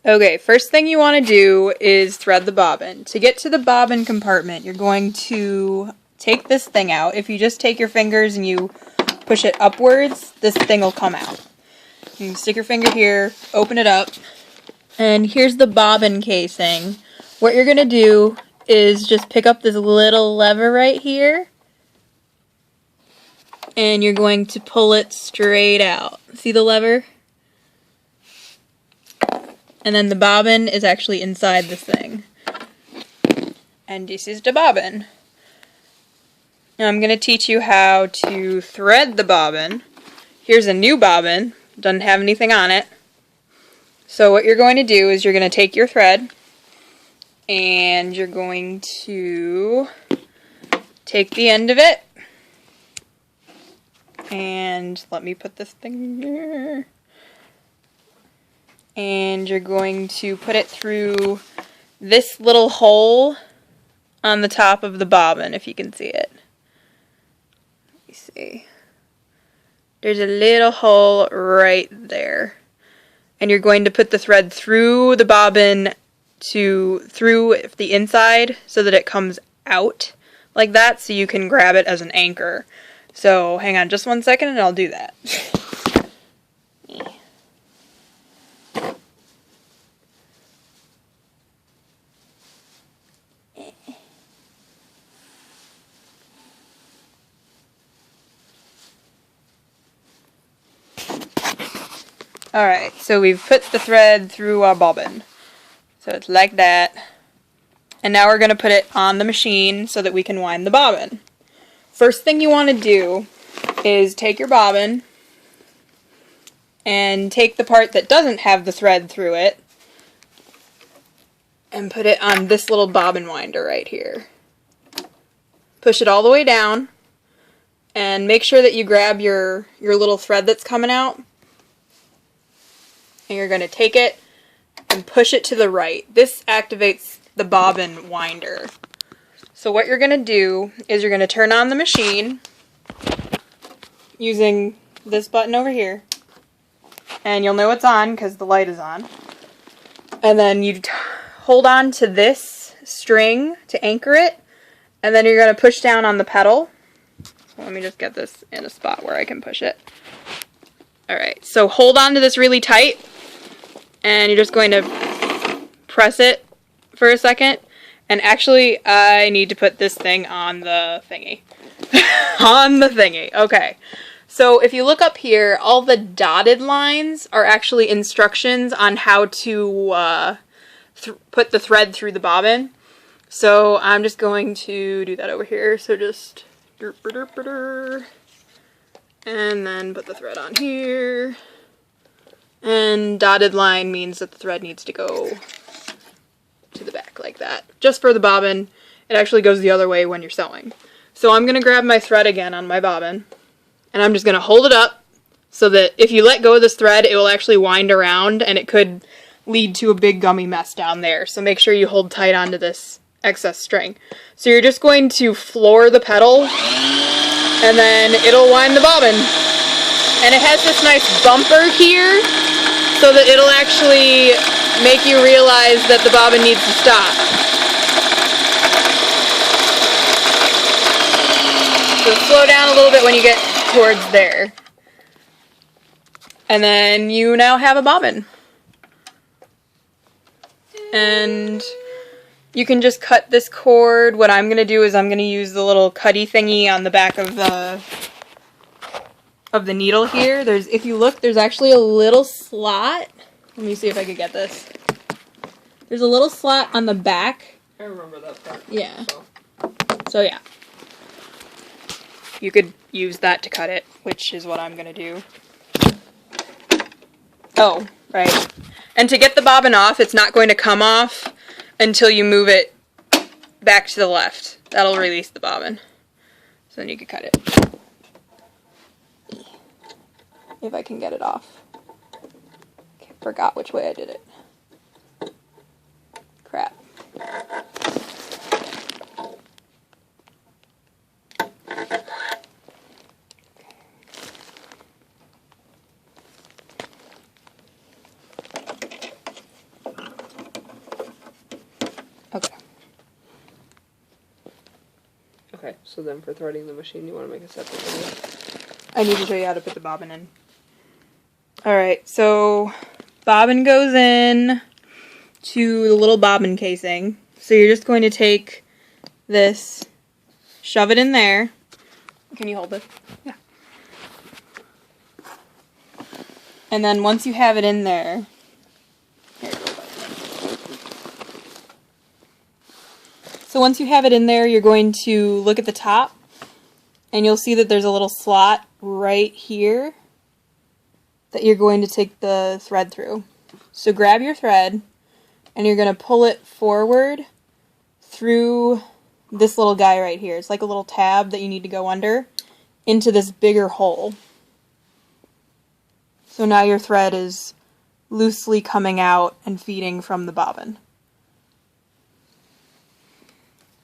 Okay, first thing you want to do is thread the bobbin. To get to the bobbin compartment, you're going to take this thing out. If you just take your fingers and you push it upwards, this thing will come out. You can stick your finger here, open it up, and here's the bobbin casing. What you're going to do is just pick up this little lever right here, and you're going to pull it straight out. See the lever? And then the bobbin is actually inside this thing. And this is the bobbin. Now I'm going to teach you how to thread the bobbin. Here's a new bobbin. Doesn't have anything on it. So what you're going to do is you're going to take your thread and you're going to take the end of it. And let me put this thing here. And you're going to put it through this little hole on the top of the bobbin, if you can see it. Let me see. There's a little hole right there. And you're going to put the thread through the bobbin through the inside so that it comes out like that so you can grab it as an anchor. So hang on just 1 second and I'll do that. Alright, so we've put the thread through our bobbin. So it's like that. And now we're going to put it on the machine so that we can wind the bobbin. First thing you want to do is take your bobbin and take the part that doesn't have the thread through it and put it on this little bobbin winder right here. Push it all the way down and make sure that you grab your little thread that's coming out. And you're going to take it and push it to the right. This activates the bobbin winder. So what you're going to do is you're going to turn on the machine using this button over here. And you'll know it's on because the light is on. And then you hold on to this string to anchor it. And then you're going to push down on the pedal. So let me just get this in a spot where I can push it. Alright, so hold on to this really tight. And you're just going to press it for a second. And actually, I need to put this thing on the thingy. On the thingy. Okay. So if you look up here, all the dotted lines are actually instructions on how to put the thread through the bobbin. So I'm just going to do that over here. So just and then put the thread on here. And dotted line means that the thread needs to go to the back like that. Just for the bobbin, it actually goes the other way when you're sewing. So I'm going to grab my thread again on my bobbin, and I'm just going to hold it up so that if you let go of this thread, it will actually wind around, and it could lead to a big gummy mess down there. So make sure you hold tight onto this excess string. So you're just going to floor the pedal, and then it'll wind the bobbin. And it has this nice bumper here, so that it'll actually make you realize that the bobbin needs to stop. So slow down a little bit when you get towards there. And then you now have a bobbin. And you can just cut this cord. What I'm going to do is I'm going to use the little cutty thingy on the back of the needle here. If you look, there's actually a little slot. Let me see if I could get this. There's a little slot on the back. I remember that part. Yeah. So yeah. You could use that to cut it, which is what I'm going to do. Oh, right. And to get the bobbin off, it's not going to come off until you move it back to the left. That'll release the bobbin. So then you can cut it. If I can get it off. Okay, forgot which way I did it. Crap. Okay, so then for threading the machine, you want to make a separate video. I need to show you how to put the bobbin in. Alright, so bobbin goes in to the little bobbin casing. So you're just going to take this, shove it in there. Can you hold it? Yeah. And then once you have it in there, here, so once you have it in there, you're going to look at the top, and you'll see that there's a little slot right here that you're going to take the thread through. So grab your thread, and you're going to pull it forward through this little guy right here. It's like a little tab that you need to go under into this bigger hole. So now your thread is loosely coming out and feeding from the bobbin.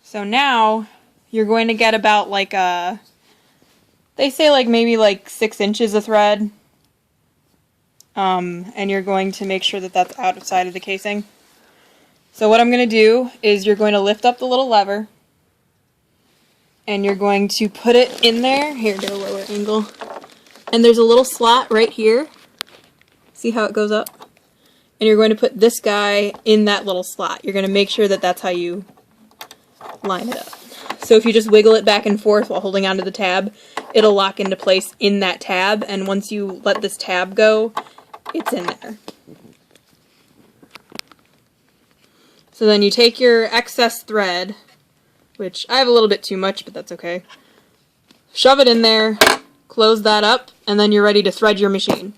So now you're going to get about like they say like maybe like 6 inches of thread. And you're going to make sure that that's outside of the casing. So what I'm going to do is you're going to lift up the little lever. And you're going to put it in there. Here, get a lower angle. And there's a little slot right here. See how it goes up? And you're going to put this guy in that little slot. You're going to make sure that that's how you line it up. So if you just wiggle it back and forth while holding onto the tab, it'll lock into place in that tab. And once you let this tab go, it's in there. So then you take your excess thread, which I have a little bit too much, but that's okay. Shove it in there, close that up, and then you're ready to thread your machine.